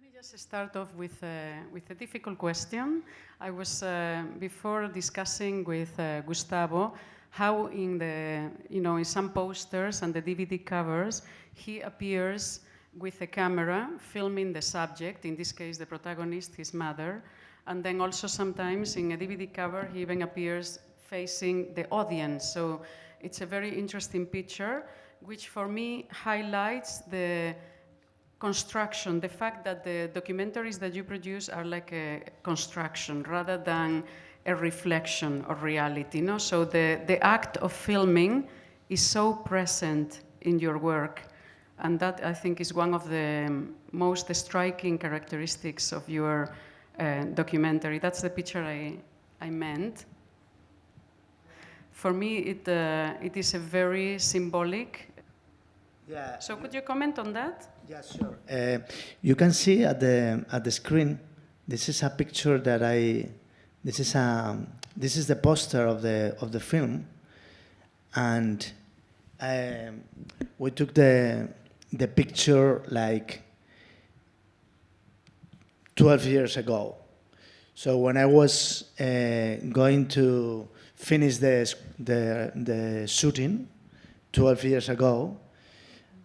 me just start off with a difficult question. I was before discussing with Gustavo how in some posters and the DVD covers, he appears with a camera filming the subject, in this case the protagonist, his mother, and then also sometimes in a DVD cover he even appears facing the audience. So it's a very interesting picture, which for me highlights the construction, the fact that the documentaries that you produce are like a construction rather than a reflection of reality. No? So the act of filming is so present in your work, and that I think is one of the most striking characteristics of your documentary. That's the picture I meant. For me, it is a very symbolic. Yeah. So could you comment on that? Yeah, sure. You can see at the screen. This is a picture that This is the poster of the film, and we took the picture like 12 years ago. So when I was going to finish the shooting 12 years ago,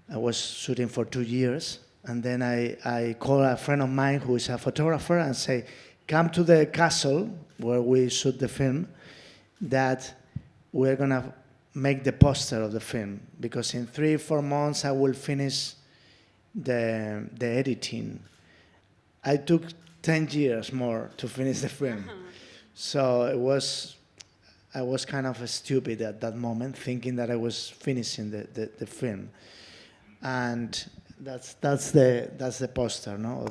I was shooting for 2 years, and then I called a friend of mine who is a photographer and say, come to the castle where we shoot the film, that we're gonna make the poster of the film, because in 3-4 months I will finish the editing. I took 10 years more to finish the film. So I was kind of stupid at that moment, thinking that I was finishing the film. And that's the poster, no?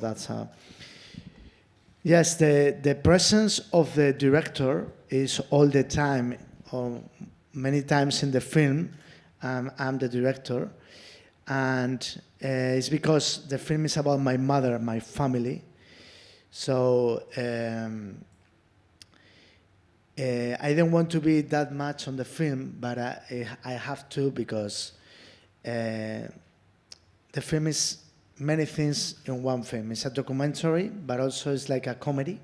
Yes, the presence of the director is all the time, or many times in the film. I'm the director, and it's because the film is about my mother, my family. So I didn't want to be that much on the film, but I have to, because the film is many things in one film. It's a documentary, but also it's like a comedy.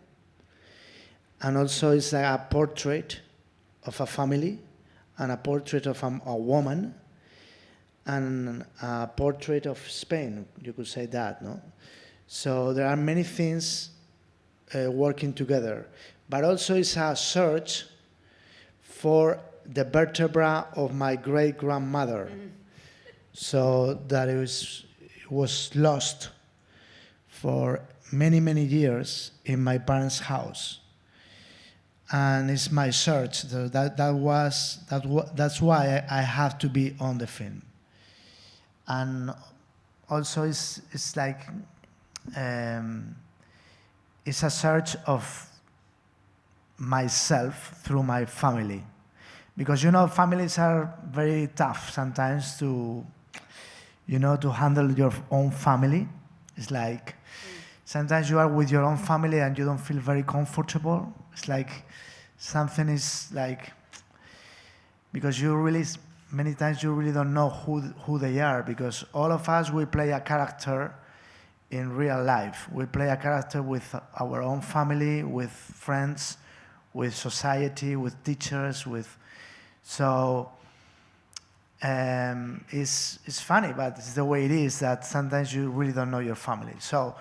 And also it's like a portrait of a family, and a portrait of a woman, and a portrait of Spain, you could say that, no? So there are many things working together. But also it's a search for the vertebra of my great-grandmother. So that it was lost for many, many years in my parents' house. And it's my search. So that's why I have to be on the film. And also it's like, it's a search of myself through my family. Because, families are very tough sometimes to handle your own family. It's like, sometimes you are with your own family and you don't feel very comfortable. It's like, something is like, because many times you really don't know who they are, because all of us, we play a character in real life. We play a character with our own family, with friends, with society, with teachers, so it's funny, but it's the way it is, that sometimes you really don't know your family. So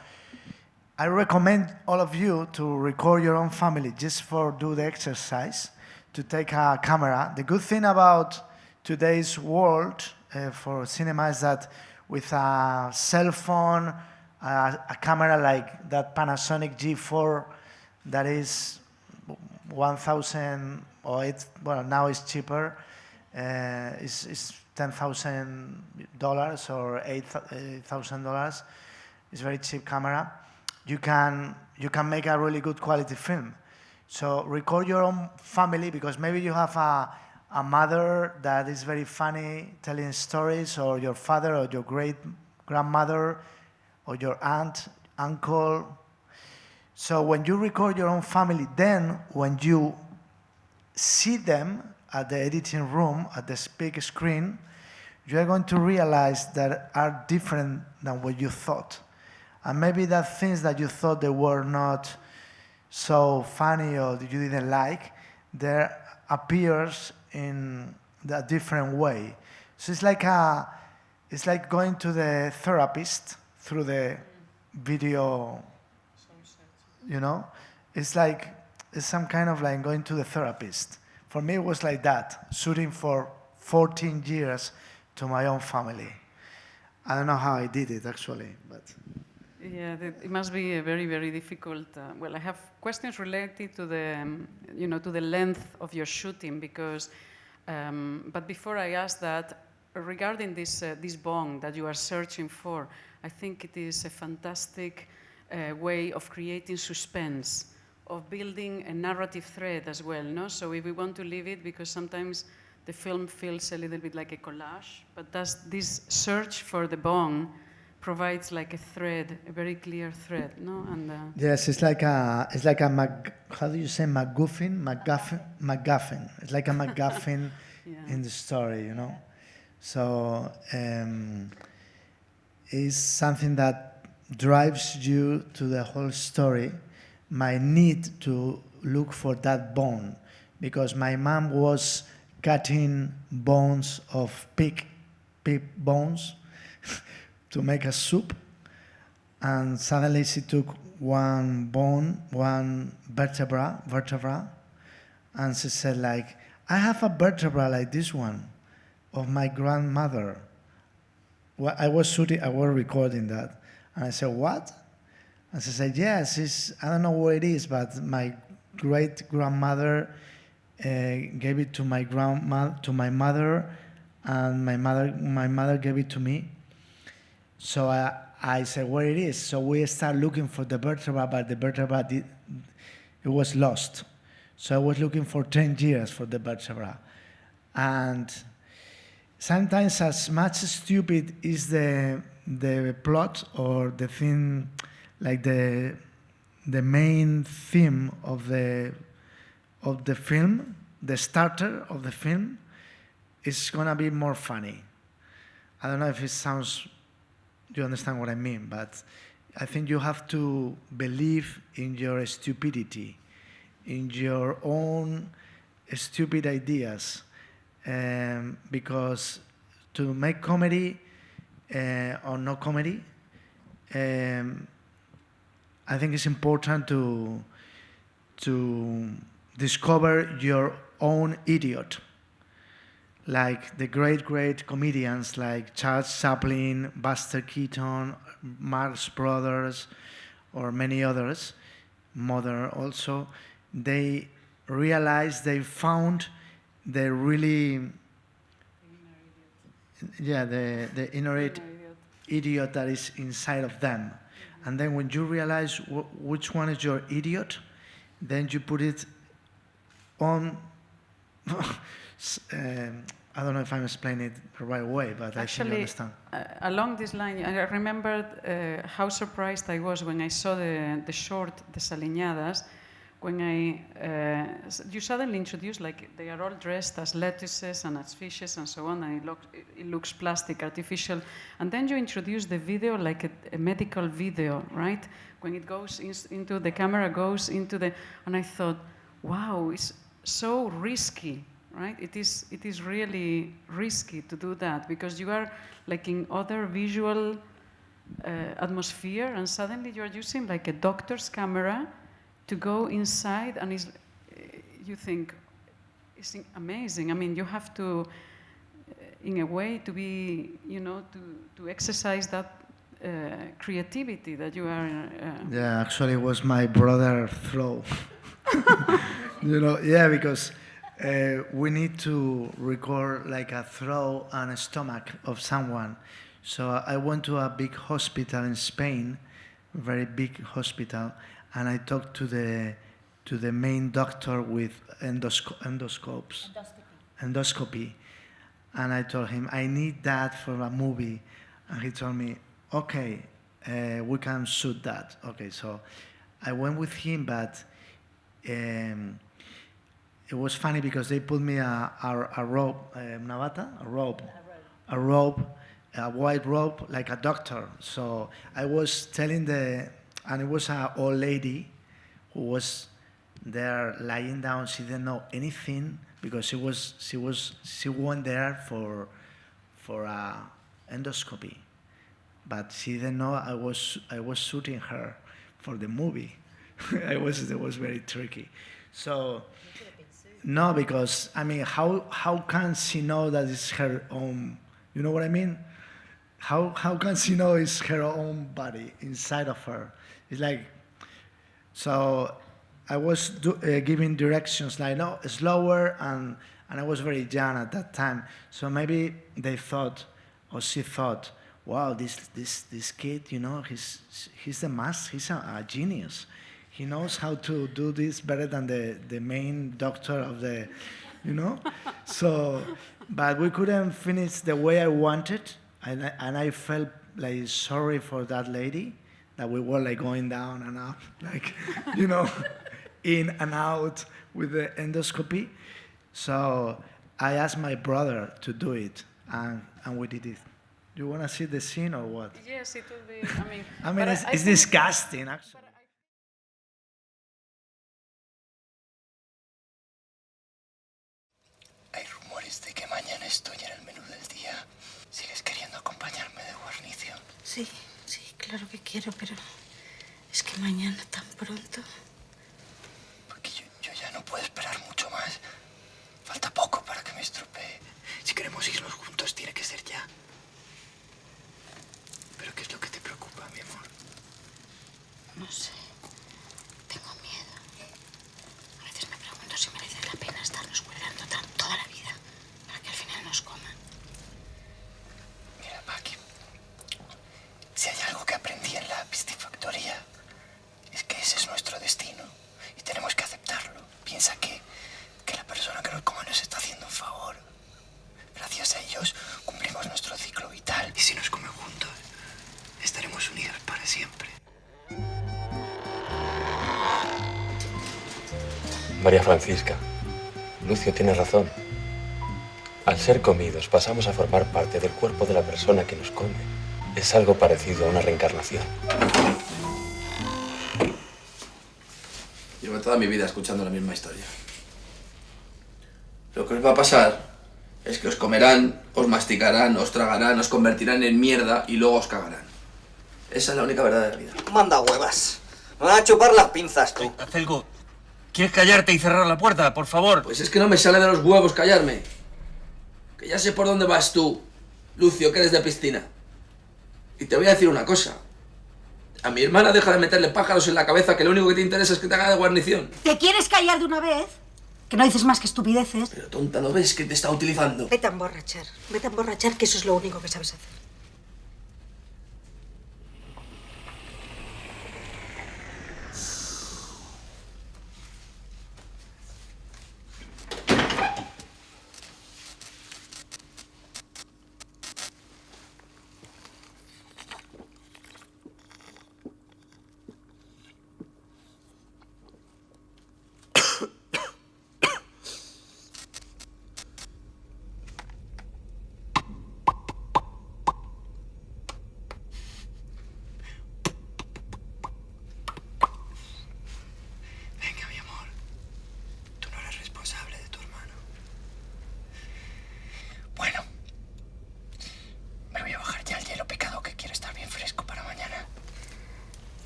I recommend all of you to record your own family, just do the exercise, to take a camera. The good thing about today's world for cinema is that with a cell phone, a camera like that Panasonic G4 that is 1,000, now it's cheaper, it's $10,000 or $8,000. It's a very cheap camera. You can make a really good quality film. So record your own family, because maybe you have a mother that is very funny telling stories, or your father, or your great-grandmother, or your aunt, uncle. So when you record your own family, then when you see them at the editing room, at the big screen, you are going to realize that are different than what you thought. And maybe that things that you thought they were not so funny or that you didn't like, there appears in a different way. So it's like going to the therapist through the video, you know? It's some kind of like going to the therapist. For me, it was like that, shooting for 14 years to my own family. I don't know how I did it, actually, but... Yeah, it must be a very, very difficult. Well, I have questions related to the, to the length of your shooting, because. But before I ask that, regarding this bond that you are searching for, I think it is a fantastic way of creating suspense, of building a narrative thread as well. No, so if we want to leave it, because sometimes the film feels a little bit like a collage, but this search for the bond provides like a thread, a very clear thread, no? And yes, it's like a how do you say MacGuffin? MacGuffin. It's like a MacGuffin yeah. in the story, you know. So it's something that drives you to the whole story. My need to look for that bone, because my mom was cutting bones of pig bones to make a soup, and suddenly she took one bone, one vertebra, and she said like, I have a vertebra like this one of my grandmother. Well, I was recording that, and I said, what? And she said, yes, I don't know where it is, but my great grandmother gave it to my mother, and my mother gave it to me. So I said, where it is? So we started looking for the vertebra, but the vertebra, it was lost. So I was looking for 10 years for the vertebra. And sometimes as much stupid is the plot or the thing, like the main theme of the film, the starter of the film, is gonna be more funny. I don't know if it sounds, you understand what I mean, but I think you have to believe in your stupidity, in your own stupid ideas, because to make comedy or no comedy, I think it's important to discover your own idiot. Like the great comedians like Charles Chaplin, Buster Keaton, Marx Brothers, or many others, Mother also, they realized they found the really, the inner idiot that is inside of them. And then when you realize which one is your idiot, then you put it on. I don't know if I'm explaining it the right way, but actually, I think you understand. Along this line, I remembered how surprised I was when I saw the short Desaliñadas, when you suddenly introduced, like, they are all dressed as lettuces and as fishes and so on, and it looks plastic, artificial. And then you introduce the video like a medical video, right? When it goes into the camera, goes into the, and I thought, wow, it's so risky. Right? It is really risky to do that, because you are like in other visual atmosphere, and suddenly you are using like a doctor's camera to go inside, and you think it's amazing. I mean, you have to, in a way, to be, to exercise that creativity that you are. Yeah, actually, it was my brother's throw. Because. We need to record like a throat and a stomach of someone. So I went to a big hospital in Spain, very big hospital, and I talked to the main doctor with endoscopy. And I told him, I need that for a movie. And he told me, okay, we can shoot that. Okay, so I went with him, but it was funny because they put me a rope, navata, a rope a white robe like a doctor. So I was telling and it was an old lady who was there lying down. She didn't know anything because she went there for a endoscopy, but she didn't know I was shooting her for the movie. It was very tricky. So no, because I mean, how can she know that it's her own? You know what I mean? How can she know it's her own body inside of her? It's like, so I was giving directions like, no, slower, and I was very young at that time. So maybe they thought, or she thought, wow, this kid, you know, he's the master, he's a genius. He knows how to do this better than the main doctor of the, you know? So, but we couldn't finish the way I wanted, and I felt like sorry for that lady, that we were like going down and up, like, you know, in and out with the endoscopy. So I asked my brother to do it, and we did it. You want to see the scene or what? Yes, it will be, I mean, it's disgusting, actually. Hay rumores de que mañana estoy en el menú del día. ¿Sigues queriendo acompañarme de guarnición? Sí, claro que quiero, pero es que mañana tan pronto. Porque yo ya no puedo esperar mucho más. Falta poco para que me estropee. Si queremos irnos juntos, tiene que ser ya. ¿Pero qué es lo que te preocupa, mi amor? No sé. Tengo miedo. A veces me pregunto si merece la pena estarnos cuidando toda la vida para que al final nos coman. Mira, Paqui, si hay algo que aprendí en la piscifactoría, es que ese es nuestro destino y tenemos que aceptarlo. Piensa que la persona que nos come nos está haciendo un favor. Gracias a ellos cumplimos nuestro ciclo vital. Y si nos comen juntos, estaremos unidos para siempre. María Francisca, Lucio tiene razón. Al ser comidos pasamos a formar parte del cuerpo de la persona que nos come. Es algo parecido a una reencarnación. Llevo toda mi vida escuchando la misma historia. Lo que os va a pasar es que os comerán, os masticarán, os tragarán, os convertirán en mierda y luego os cagarán. Esa es la única verdad de la vida. Manda huevas. Me van a chupar las pinzas, tú. Acelgo, ¿quieres callarte y cerrar la puerta, por favor? Pues es que no me sale de los huevos callarme. Que ya sé por dónde vas tú, Lucio, que eres de piscina. Y te voy a decir una cosa. A mi hermana deja de meterle pájaros en la cabeza, que lo único que te interesa es que te haga de guarnición. ¿Te quieres callar de una vez? Que no dices más que estupideces. Pero tonta, ¿no ves que te está utilizando? Vete a emborrachar, que eso es lo único que sabes hacer.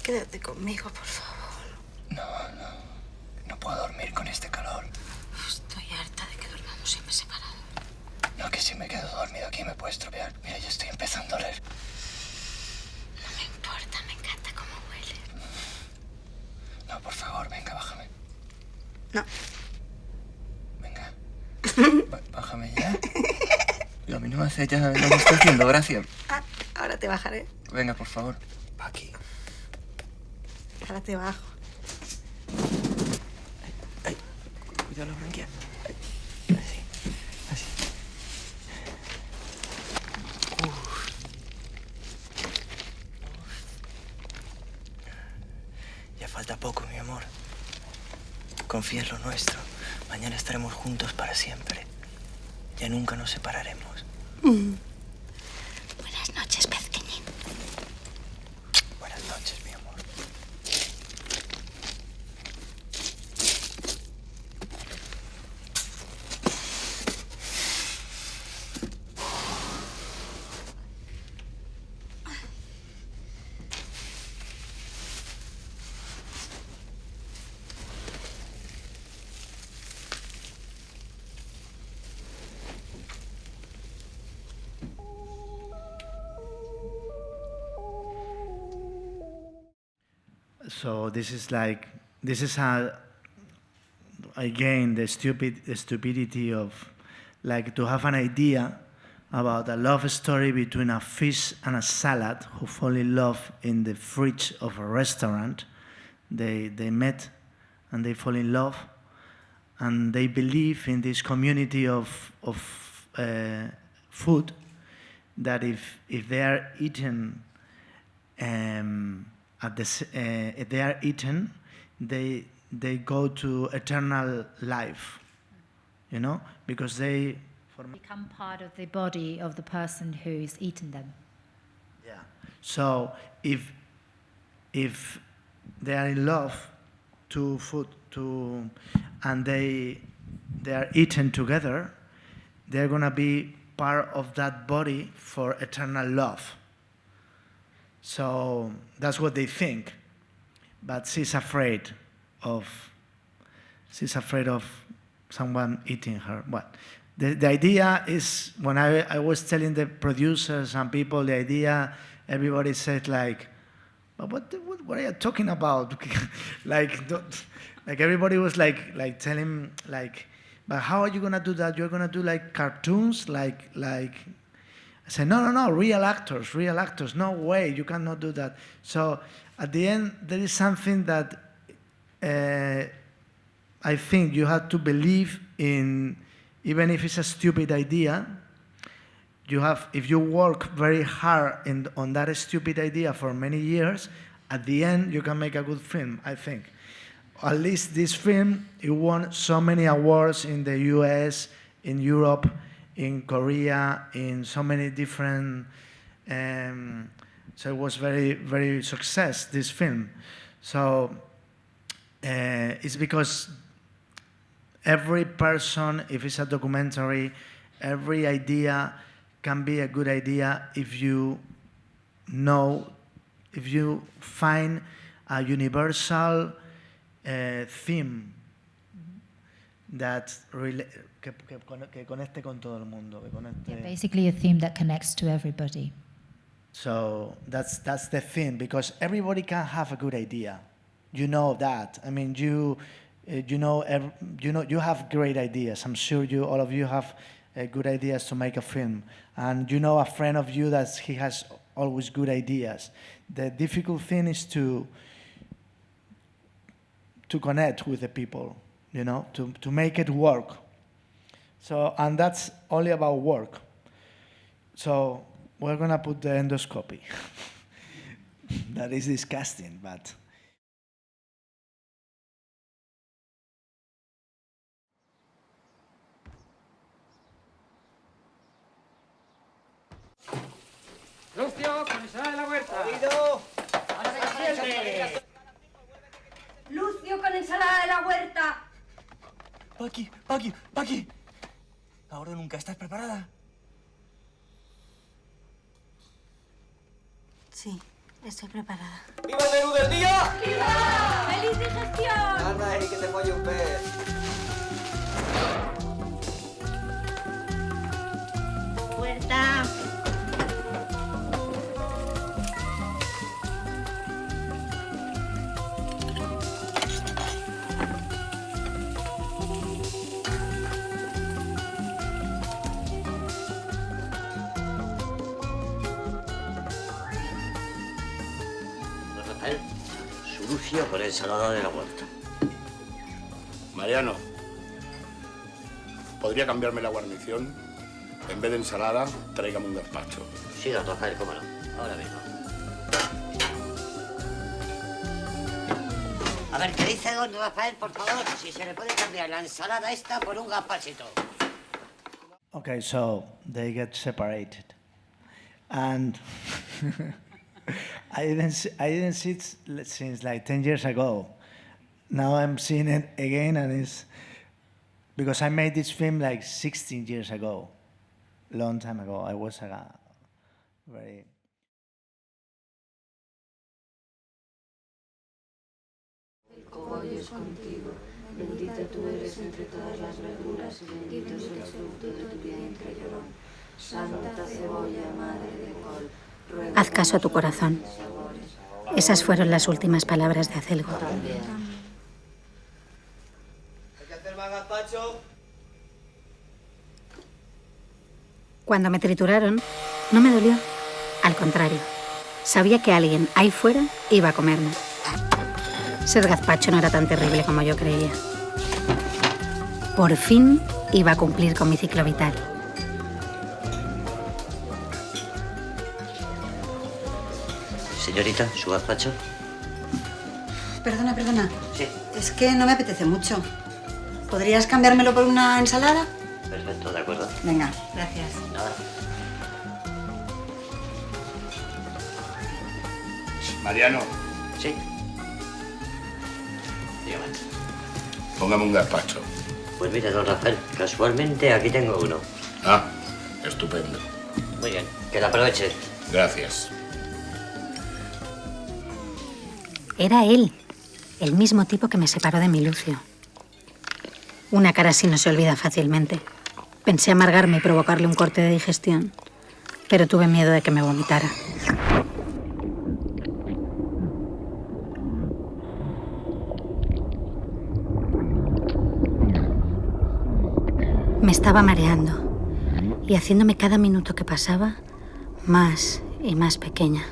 Quédate conmigo, por favor. No puedo dormir con este calor. Estoy harta de que dormamos siempre separados. No, que si me quedo dormido aquí me puedo estropear. Mira, ya estoy empezando a oler. No me importa, me encanta cómo huele. No, por favor, venga, bájame. No. Venga. Bájame ya. Lo a mí no me hace ya, no me está haciendo gracia. Ah, ahora te bajaré. Venga, por favor. Paqui. Ahora te bajo. Ay, cuidado la branquia. Así. Ya falta poco, mi amor. Confía en lo nuestro. Mañana estaremos juntos para siempre. Ya nunca nos separaremos. Buena So this is again the stupidity of like to have an idea about a love story between a fish and a salad who fall in love in the fridge of a restaurant. They met and they fall in love, and they believe in this community of food, that if they are eaten if they are eaten, they go to eternal life, you know, because they become part of the body of the person who's eaten them. Yeah. So if they are in love to food and they are eaten together, they're gonna be part of that body for eternal love. So that's what they think, but she's afraid of someone eating her. What? The idea is, when I was telling the producers and people the idea, everybody said like, but what are you talking about? like everybody was like telling like, but how are you gonna do that? You're gonna do like cartoons, like. I said, no, real actors, no way, you cannot do that. So at the end, there is something that I think you have to believe in, even if it's a stupid idea. If you work very hard on that stupid idea for many years, at the end, you can make a good film, I think. At least this film, it won so many awards in the US, in Europe, in Korea, in so many different, so it was very, very success, this film. So it's because every person, if it's a documentary, every idea can be a good idea if you find a universal theme that que conecte con todo el mundo. Basically a theme that connects to everybody. So that's the thing, because everybody can have a good idea. You know that. I mean, you have great ideas. I'm sure all of you have good ideas to make a film, and you know a friend of you that he has always good ideas. The difficult thing is to connect with the people, you know, to make it work. So, and that's only about work. So we're gonna put the endoscopy. That is disgusting, but. Lucio, con ensalada de la huerta. ¡Oído! Lucio, con ensalada de la huerta. Paqui. Ahora o nunca, ¿estás preparada? Sí, estoy preparada. ¡Viva el menú del día! ¡Viva! ¡Feliz digestión! Anda, y que te folle un pez. Huerta. Su Lucio con ensalada de la huerta. Mariano, ¿podría cambiarme la guarnición? En vez de ensalada, tráigame un gazpacho. Sí, don Rafael, cómo no. Ahora mismo. A ver, ¿qué dice don Rafael, por favor? Si se le puede cambiar la ensalada esta por un gazpachito. Okay, so they get separated, and I didn't see it since like 10 years ago. Now I'm seeing it again, and it's because I made this film like 16 years ago, long time ago. I was very. El cogollo es contigo, bendita tú eres entre todas las verduras, bendito es el fruto de tu vientre, llorón. Santa cebolla, madre de col. Haz caso a tu corazón. Esas fueron las últimas palabras de Acelgo. Hay que hacer más gazpacho. Cuando me trituraron, no me dolió. Al contrario, sabía que alguien ahí fuera iba a comerme. Ser gazpacho no era tan terrible como yo creía. Por fin iba a cumplir con mi ciclo vital. Señorita, ¿su gazpacho? Perdona. Sí. Es que no me apetece mucho. ¿Podrías cambiármelo por una ensalada? Perfecto, de acuerdo. Venga, gracias. Nada. Mariano, Sí. Dígame. póngame un gazpacho. Pues mire, don Rafael, casualmente aquí tengo uno. Ah, estupendo. Muy bien, que la aproveche. Gracias. Era él, el mismo tipo que me separó de mi Lucio. Una cara así no se olvida fácilmente. Pensé amargarme y provocarle un corte de digestión, pero tuve miedo de que me vomitara. Me estaba mareando y haciéndome cada minuto que pasaba más y más pequeña.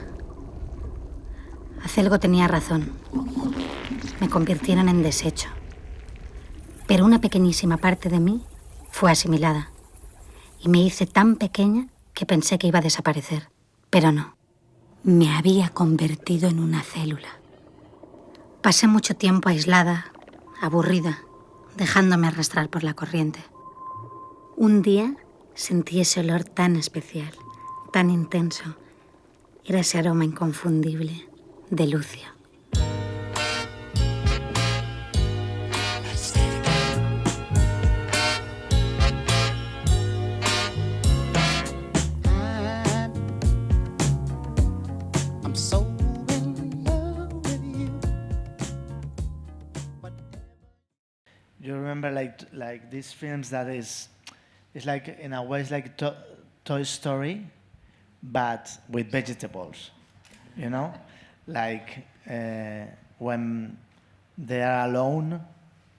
Acelgo tenía razón. Me convirtieron en desecho. Pero una pequeñísima parte de mí fue asimilada. Y me hice tan pequeña que pensé que iba a desaparecer. Pero no. Me había convertido en una célula. Pasé mucho tiempo aislada, aburrida, dejándome arrastrar por la corriente. Un día sentí ese olor tan especial, tan intenso. Era ese aroma inconfundible de Lucio. You remember like these films that is like in a way it's like Toy Story, but with vegetables, you know, like when they are alone,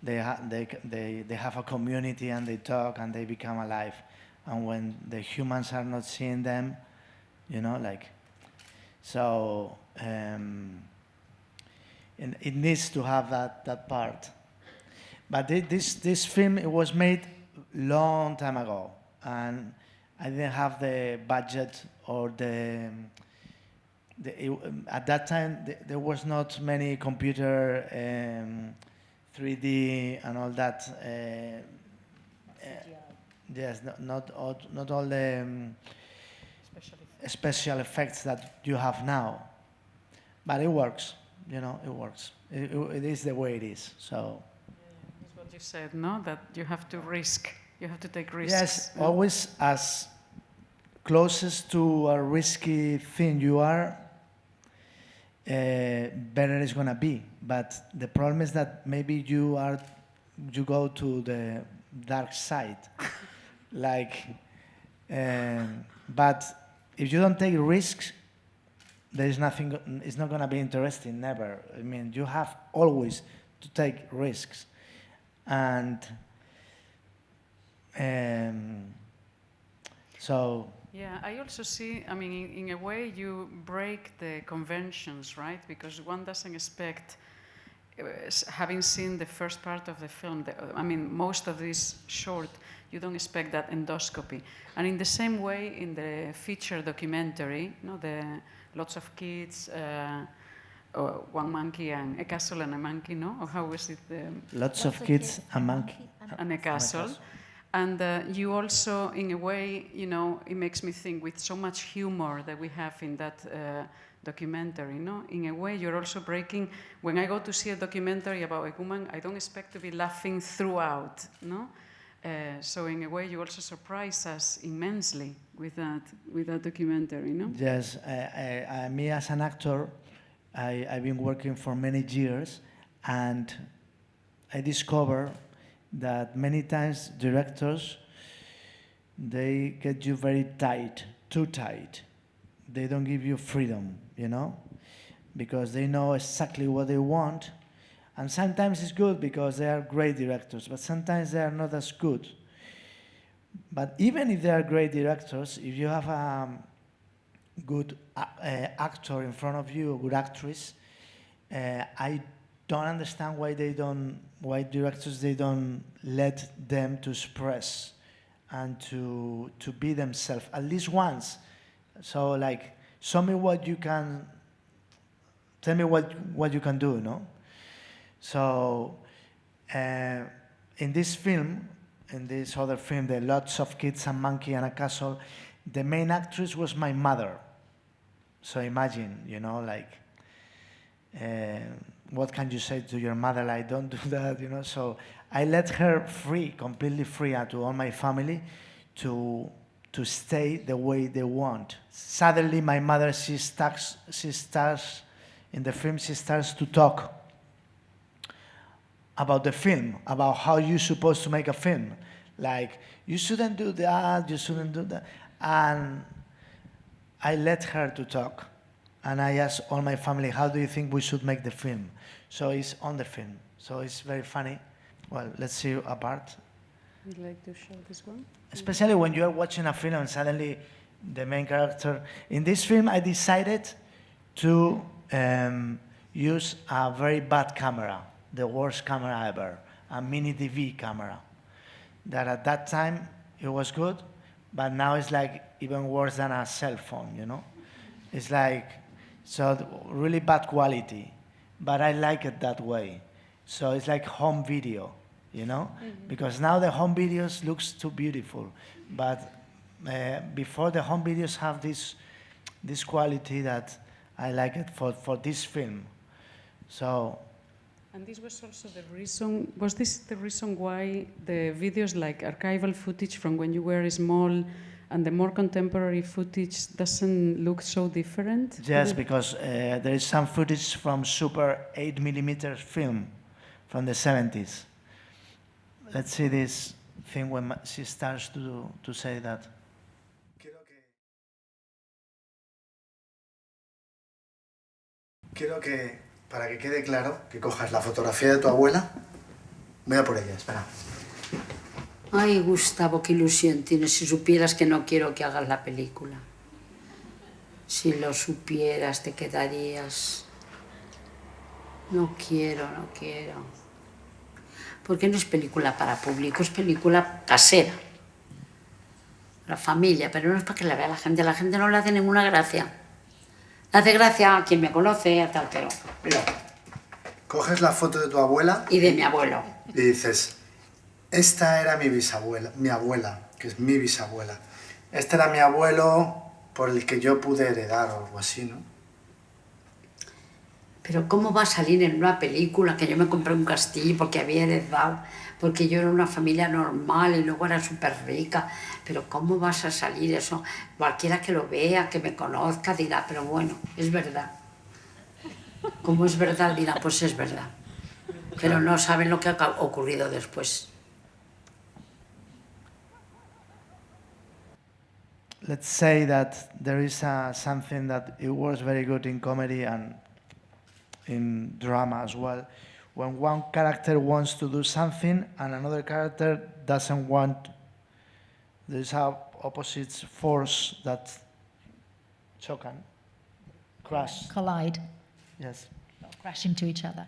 they have a community and they talk and they become alive, and when the humans are not seeing them, you know, like so it needs to have that part. But this film, it was made long time ago, and I didn't have the budget or at that time there was not many computer 3D and all that. Yes, not all the special effects that you have now, but it works. You know, it works. It is the way it is. So. You said, no, that you have to risk. You have to take risks. Yes, always as closest to a risky thing you are, better it's gonna be. But the problem is that maybe you go to the dark side, like. But if you don't take risks, there is nothing. It's not gonna be interesting. Never. I mean, you have always to take risks. And so. Yeah, I also see, I mean, in a way you break the conventions, right? Because one doesn't expect, having seen the first part of the film, I mean, most of this short, you don't expect that endoscopy. And in the same way, in the feature documentary, you know, lots of kids, one monkey and a castle and a monkey, no? Or how was it? Lots of kids, a monkey. And a castle. And you also, in a way, you know, it makes me think with so much humor that we have in that documentary, no? In a way, you're also breaking, when I go to see a documentary about a woman, I don't expect to be laughing throughout, no? So in a way, you also surprise us immensely with that documentary, no? Yes, me as an actor, I've been working for many years, and I discover that many times directors, they get you very tight, too tight. They don't give you freedom, you know? because they know exactly what they want. And sometimes it's good because they are great directors, but sometimes they are not as good. But even if they are great directors, if you have a good actor in front of you, a good actress, I don't understand why directors they don't let them to express and to be themselves at least once. So like, show me what you can. Tell me what you can do, no? So, in this film, in this other film, the Lots of Kids, a Monkey and a Castle, the main actress was my mother. So imagine, you know, like, what can you say to your mother? Like, don't do that, you know? So I let her free, completely free, to all my family to stay the way they want. Suddenly, my mother, she starts in the film, she starts to talk about the film, about how you're supposed to make a film. Like, you shouldn't do that, you shouldn't do that. And I let her to talk. And I asked all my family, how do you think we should make the film? So it's on the film. So it's very funny. Well, let's see a part. Would you like to show this one? Especially when you're watching a film and suddenly the main character. In this film, I decided to use a very bad camera, the worst camera ever, a mini DV camera. That at that time, it was good, but now it's like even worse than a cell phone, you know? It's like, so really bad quality, but I like it that way. So it's like home video, you know? Mm-hmm. Because now the home videos looks too beautiful, but before the home videos have this quality that I like it for this film. So. And this was also the reason, was this the reason why the videos like archival footage from when you were small and the more contemporary footage doesn't look so different? Yes, because there is some footage from Super 8mm film from the 70s. Let's see this thing when she starts to say that. Quiero que, para que quede claro, que cojas la fotografía de tu abuela. Voy a por ella, espera. Ay, Gustavo, qué ilusión tienes. Si supieras que no quiero que hagas la película. Si lo supieras, te quedarías. No quiero. Porque no es película para público, es película casera. La familia, pero no es para que la vea la gente. La gente no le hace ninguna gracia. Le hace gracia a quien me conoce, a tal, pero... Mira, coges la foto de tu abuela... Y de mi abuelo. Y dices, esta era mi bisabuela, mi abuela, que es mi bisabuela. Este era mi abuelo por el que yo pude heredar o algo así, ¿no? Pero ¿cómo va a salir en una película que yo me compré un castillo porque había heredado, porque yo era una familia normal y luego era súper rica? Pero ¿cómo vas a salir eso? Cualquiera que lo vea, que me conozca, dirá, pero bueno, es verdad. Como es verdad, dirá, pues es verdad. Pero no saben lo que ha ocurrido después. Let's say that there is something that it works very good in comedy and in drama as well. When one character wants to do something and another character doesn't want, there's a opposite force that crash. Collide. Yes. Crash into each other.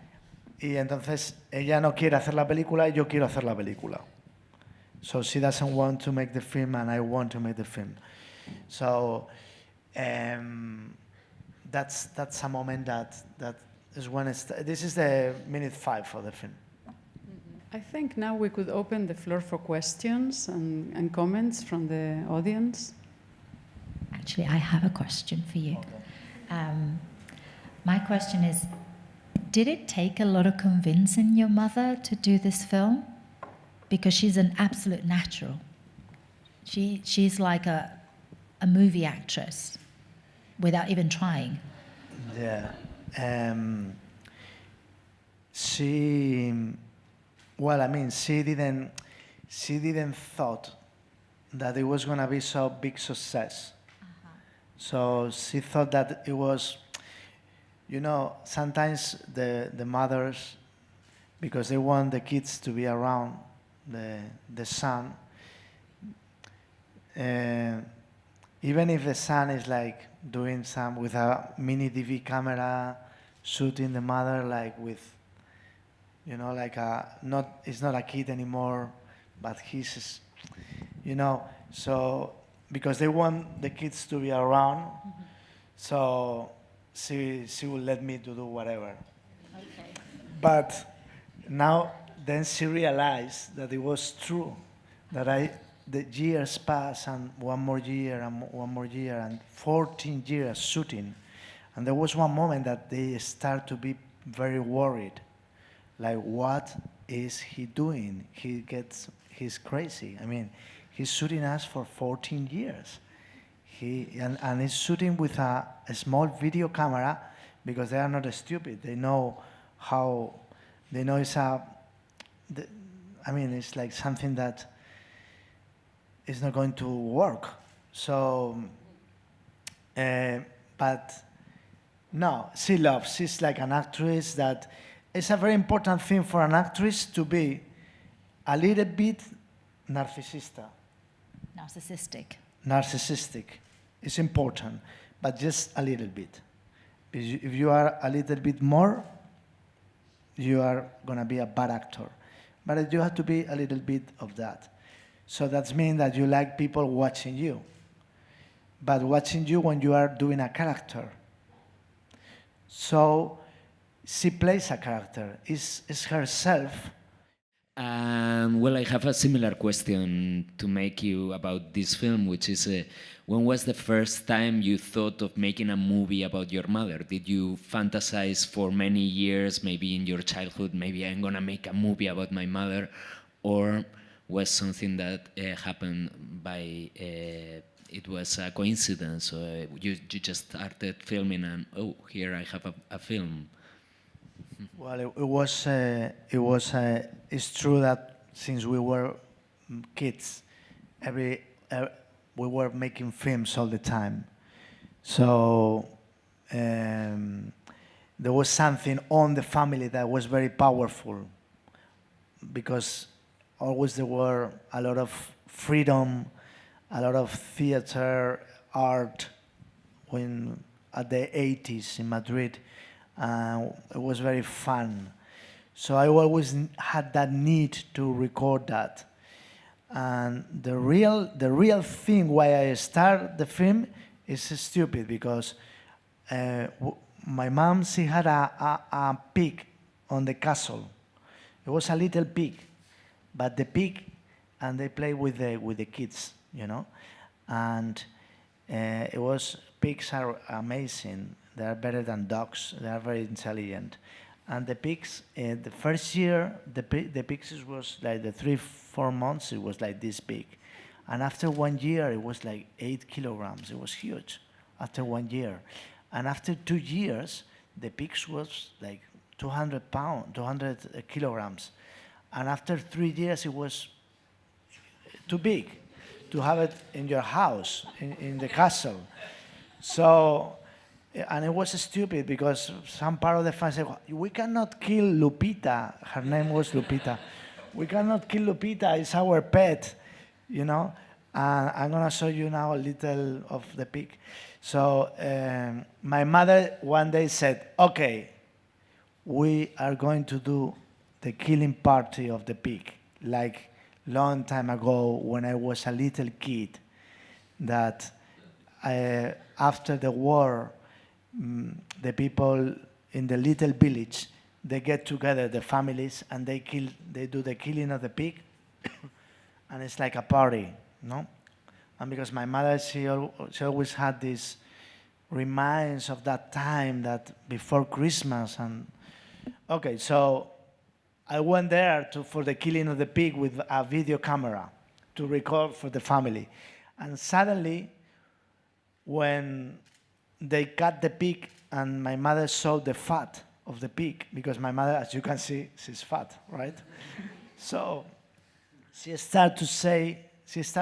Y entonces ella no quiere hacer la película y yo quiero hacer la película. So she doesn't want to make the film and I want to make the film. So that's a moment that is when this is the minute 5 for the film. I think now we could open the floor for questions and comments from the audience. Actually, I have a question for you. Okay. My question is, did it take a lot of convincing your mother to do this film? Because she's an absolute natural. She's like a movie actress without even trying. Yeah. She didn't thought that it was gonna be so big success. So she thought that it was You know, sometimes the mothers, because they want the kids to be around the son, even if the son is like doing some with a mini DV camera, shooting the mother like with, you know, like it's not a kid anymore, but he's, you know, so because they want the kids to be around, so she will let me to do whatever. Okay. But now, then she realized that it was true, that the years pass and one more year and one more year and 14 years shooting. And there was one moment that they start to be very worried. Like, what is he doing? He's crazy. I mean, he's shooting us for 14 years. And he's shooting with a small video camera because they are not stupid. They know it's it's like something that is not going to work. So, but no, she's like an actress that it's a very important thing for an actress to be a little bit narcissistic. It's important, but just a little bit. If you are a little bit more, you are going to be a bad actor. But you have to be a little bit of that. So that means that you like people watching you. But watching you when you are doing a character. So she plays a character. It's herself. Well, I have a similar question to make you about this film, which is, when was the first time you thought of making a movie about your mother? Did you fantasize for many years, maybe in your childhood, maybe I'm going to make a movie about my mother? Or was something that happened by, it was a coincidence, or you just started filming and, oh, here I have a film? Well, it's true that since we were kids, we were making films all the time. So there was something on the family that was very powerful, because always there were a lot of freedom, a lot of theater, art at the 80s in Madrid. It was very fun. So I always had that need to record that. And the real thing why I start the film is stupid, because my mom, she had a pig on the castle. It was a little pig, but the pig, and they play with the kids, you know. And pigs are amazing. They are better than dogs. They are very intelligent. And the pigs, the first year, the pigs was like the 3-4 months, it was like this big. And after 1 year, it was like 8 kilograms. It was huge after 1 year. And after 2 years, the pigs was like 200 kilograms. And after 3 years, it was too big to have it in your house, in the castle. So, and it was stupid, because some part of the fans said, we cannot kill Lupita. Her name was Lupita. We cannot kill Lupita, it's our pet, you know. And I'm going to show you now a little of the pig. So my mother one day said, okay, we are going to do the killing party of the pig, like long time ago when I was a little kid, that after the war, the people in the little village, they get together, the families, and they do the killing of the pig, and it's like a party, no? And because my mother, she always had this reminds of that time, that before Christmas, and okay, so I went there for the killing of the pig with a video camera to record for the family, and suddenly, when they cut the pig, and my mother saw the fat of the pig, because my mother, as you can see, she's fat, right? So she started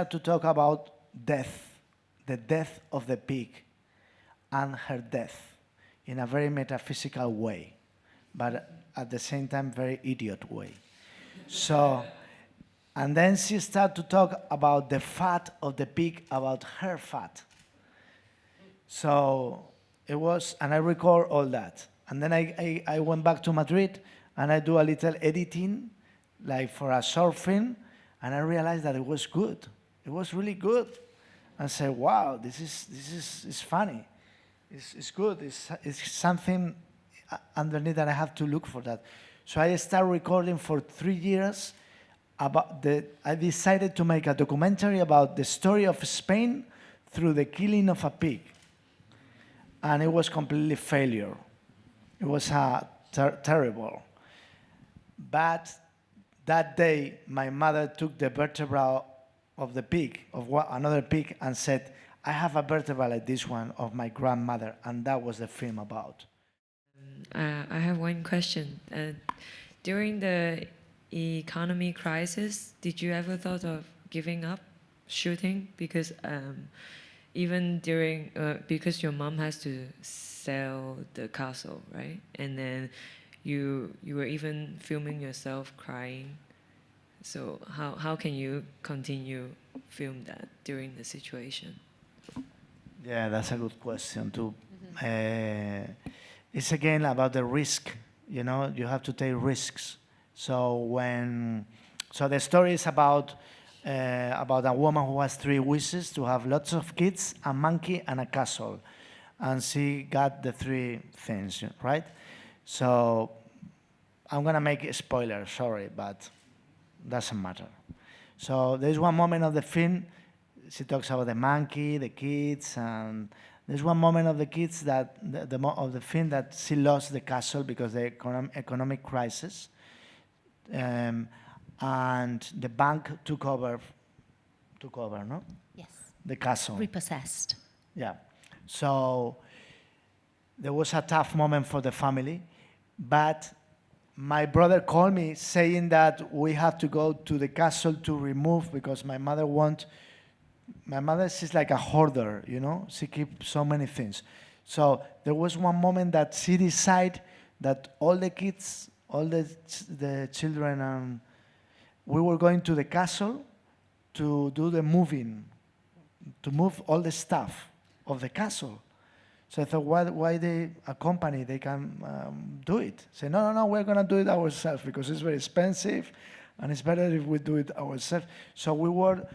to talk about death, the death of the pig, and her death. in a very metaphysical way, but at the same time very idiot way. So, and then she started to talk about the fat of the pig, about her fat. So it was, and I record all that. And then I went back to Madrid, and I do a little editing, like for a short film, and I realized that it was good. It was really good. I said, wow, this is funny. It's good. It's something underneath that I have to look for that. So I started recording for 3 years. I decided to make a documentary about the story of Spain through the killing of a pig. And it was completely failure. It was terrible. But that day, my mother took the vertebra of the pig, another pig, and said, I have a vertebra like this one of my grandmother, and that was the film about. I have one question. During the economy crisis, did you ever thought of giving up shooting? Because even during, because your mom has to sell the castle, right? And then you were even filming yourself crying. So how can you continue film that during the situation? Yeah, that's a good question too. It's again about the risk. You know, you have to take risks. So the story is about a woman who has 3 wishes: to have lots of kids, a monkey, and a castle. And she got the 3 things, right? So I'm gonna make a spoiler, sorry, but doesn't matter. So there's one moment of the film, she talks about the monkey, the kids, and there's one moment of the kids that of the film that she lost the castle because the economic crisis, and the bank took over, no? Yes. The castle. Repossessed. Yeah. So there was a tough moment for the family, but my brother called me saying that we have to go to the castle to remove, because my mother she's like a hoarder, you know? She keeps so many things. So there was one moment that she decided that all the kids, all the children, we were going to the castle to do the moving, to move all the stuff of the castle. So I thought, why a company, they can do it. Say, no, we're going to do it ourselves because it's very expensive and it's better if we do it ourselves. So we were,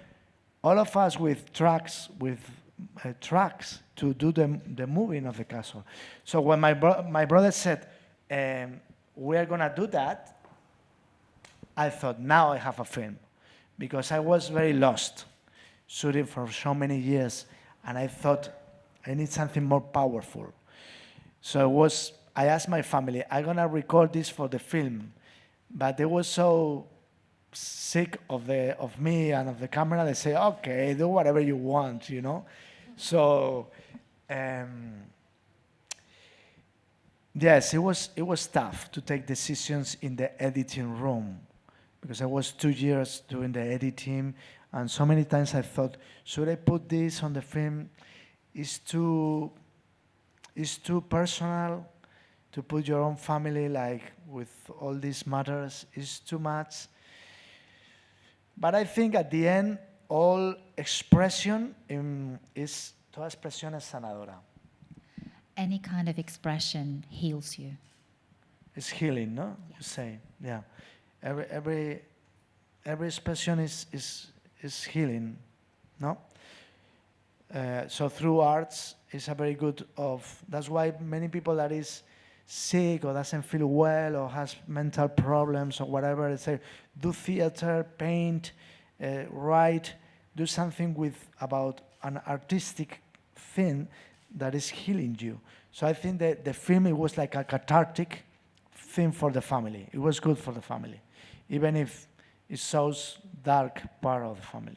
all of us with trucks, to do the moving of the castle. So when my brother said, we are going to do that, I thought, now I have a film. Because I was very lost, shooting for so many years, and I thought, I need something more powerful. So I asked my family, I'm going to record this for the film. But they were so sick of me and of the camera, they say, okay, do whatever you want, you know? So, yes, it was tough to take decisions in the editing room, because I was 2 years doing the editing, and so many times I thought, should I put this on the film? It's too personal to put your own family, like, with all these matters. It's too much. But I think at the end, all expression is, toda expresión es sanadora. Any kind of expression heals you. It's healing, no? Yeah. You say, yeah. Every expression is healing, no? So through arts is a very good that's why many people that is sick or doesn't feel well or has mental problems or whatever, they say, do theater, paint, write, do something about an artistic thing that is healing you. So I think that the film, it was like a cathartic thing for the family. It was good for the family, even if it shows dark part of the family.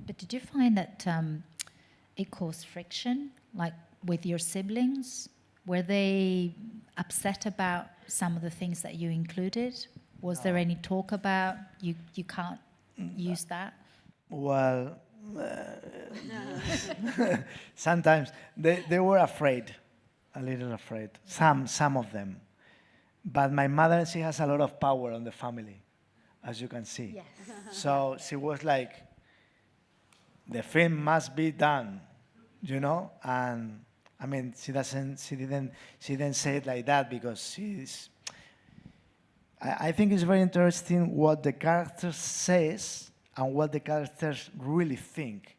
But did you find that it caused friction, like with your siblings? Were they upset about some of the things that you included? Was there any talk about you can't use that? Well, sometimes they were afraid. a little afraid. Some of them. But my mother, she has a lot of power on the family, as you can see. Yes. So she was like, the film must be done, you know? And I mean, she didn't say it like that because she's, I think it's very interesting what the character says and what the characters really think.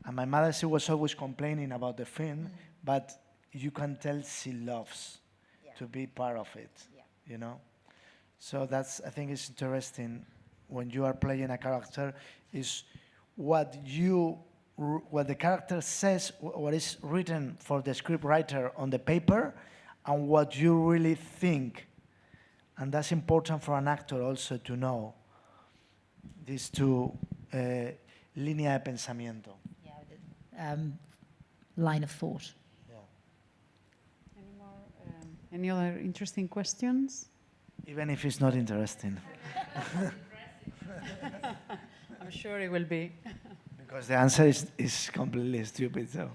And my mother, she was always complaining about the film, but you can tell she loves to be part of it, you know? So that's, I think it's interesting when you are playing a character is what the character says, what is written for the scriptwriter on the paper, and what you really think. And that's important for an actor also to know these two línea de pensamiento. Line of thought. Any other interesting questions? Even if it's not interesting. I'm sure it will be. Because the answer is completely stupid, so.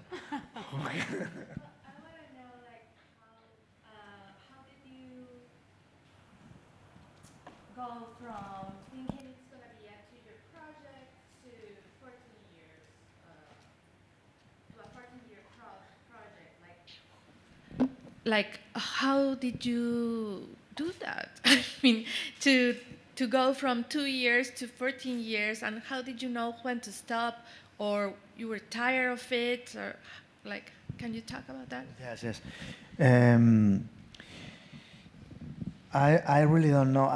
Go from thinking it's going to be a 2-year project to 14 years, to a 14-year project? Like, how did you do that? I mean, to go from 2 years to 14 years, and how did you know when to stop, or you were tired of it, or like, can you talk about that? Yes. I really don't know.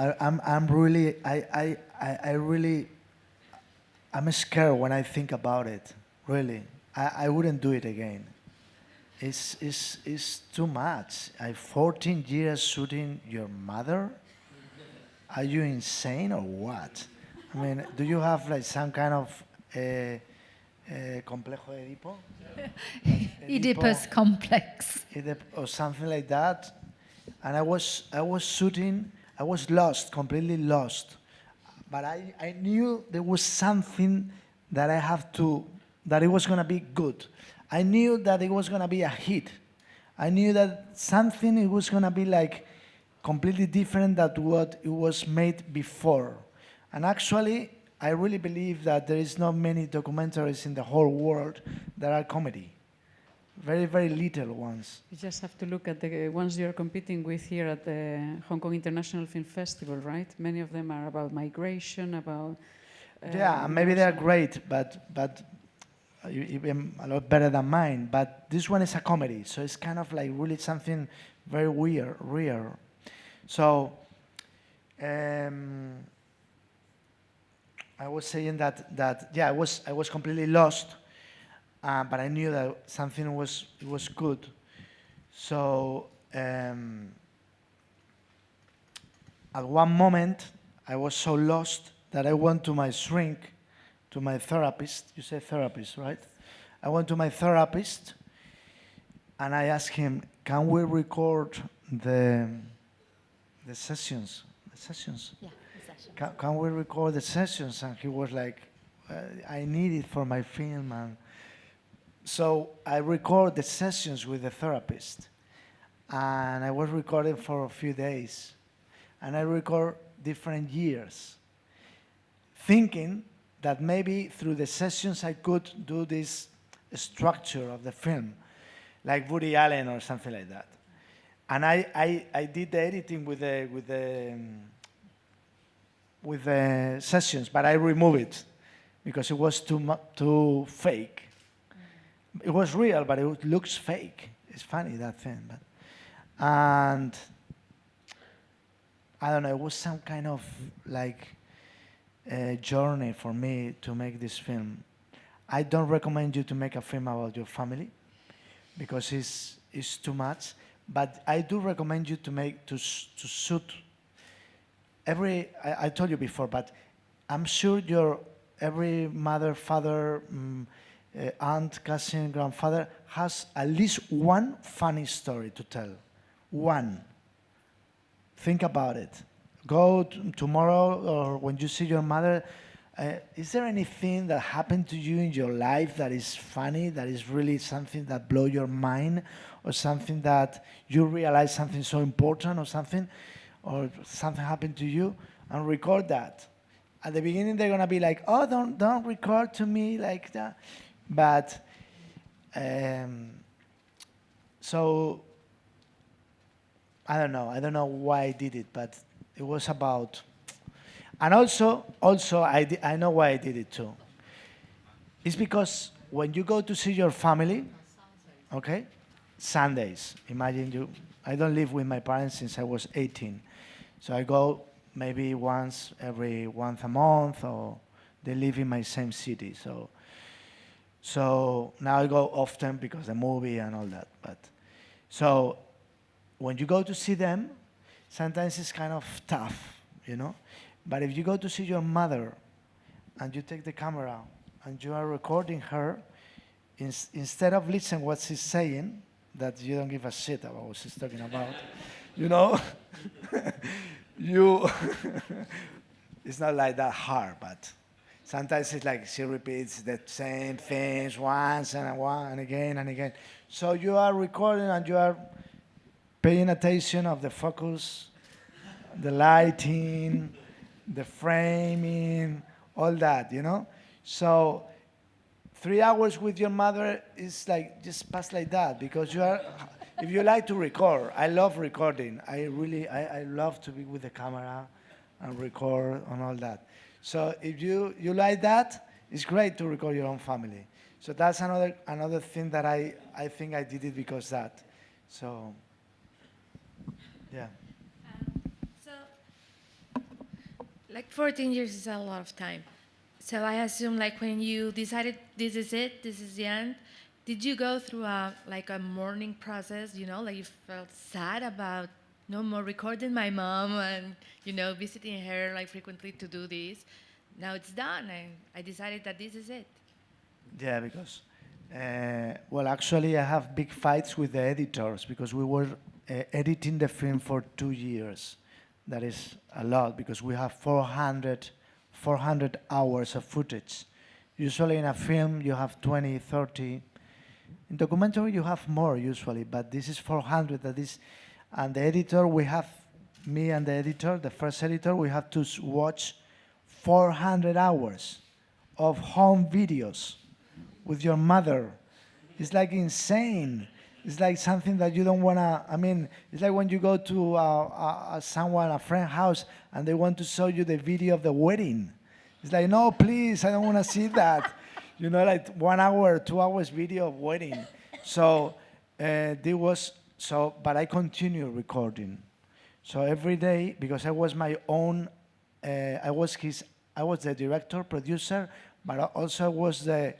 I'm scared when I think about it. Really, I wouldn't do it again. It's too much. 14 years shooting your mother. Are you insane or what? I mean, do you have like some kind of complejo de Edipo? Oedipus complex. Or something like that. And I was shooting, I was lost, completely lost. But I knew there was something that that it was going to be good. I knew that it was going to be a hit. I knew that something it was going to be like completely different than what it was made before. And actually, I really believe that there is not many documentaries in the whole world that are comedy. Very, very little ones. You just have to look at the ones you're competing with here at the Hong Kong International Film Festival, right? Many of them are about migration, about... yeah, maybe they're great, but even a lot better than mine. But this one is a comedy, so it's kind of like really something very weird, rare. So, I was saying that yeah, I was completely lost. But I knew that something was good. So at one moment, I was so lost that I went to my shrink, to my therapist. You say therapist, right? I went to my therapist, and I asked him, "Can we record the sessions? The sessions? Yeah, the sessions. Can we record the sessions?" And he was like, "I need it for my film." And so I record the sessions with the therapist, and I was recording for a few days, and I record different years, thinking that maybe through the sessions I could do this structure of the film, like Woody Allen or something like that. And I did the editing with the sessions, but I removed it because it was too fake. It was real, but it looks fake. It's funny, that thing. And I don't know, it was some kind of like a journey for me to make this film. I don't recommend you to make a film about your family because it's too much. But I do recommend you to shoot every. I told you before, but I'm sure every mother, father, aunt, cousin, grandfather has at least one funny story to tell. One. Think about it. Go tomorrow, or when you see your mother, Is there anything that happened to you in your life that is funny, that is really something that blow your mind, or something that you realize something so important, or something happened to you, and record that? At the beginning, they're gonna be like, "Oh, don't record to me like that," but so I don't know why I did it, but it was about. And also, I know why I did it too. It's because when you go to see your family, okay, Sundays, imagine I don't live with my parents since I was 18. So I go maybe once a month, or they live in my same city. So now I go often because the movie and all that. But so when you go to see them, sometimes it's kind of tough, you know? But if you go to see your mother and you take the camera and you are recording her, instead of listening what she's saying, that you don't give a shit about what she's talking about, you know, it's not like that hard, but sometimes it's like she repeats the same things once and again and again. So you are recording and you are paying attention of the focus, the lighting, the framing, all that, you know? So 3 hours with your mother is like just pass like that, because if you like to record, I love recording. I love to be with the camera and record and all that. So if you like that, it's great to record your own family. So that's another thing that I think I did it because that. So, yeah. Like 14 years is a lot of time. So I assume like when you decided this is it, this is the end, did you go through a mourning process, you know, like you felt sad about no more recording my mom and, you know, visiting her like frequently to do this? Now it's done and I decided that this is it. Yeah, because, well, actually I have big fights with the editors because we were editing the film for 2 years. That is a lot because we have 400 hours of footage. Usually in a film you have 20, 30. In documentary you have more usually, but this is 400. And the editor, we have, me and the editor, the first editor, we have to watch 400 hours of home videos with your mother. It's like insane. It's like something that you don't want to, it's like when you go to a friend's house and they want to show you the video of the wedding. It's like, no, please, I don't want to see that. You know, like 1 hour, 2 hours video of wedding. So but I continue recording. So every day, because I was my own, I was the director, producer, but also I was the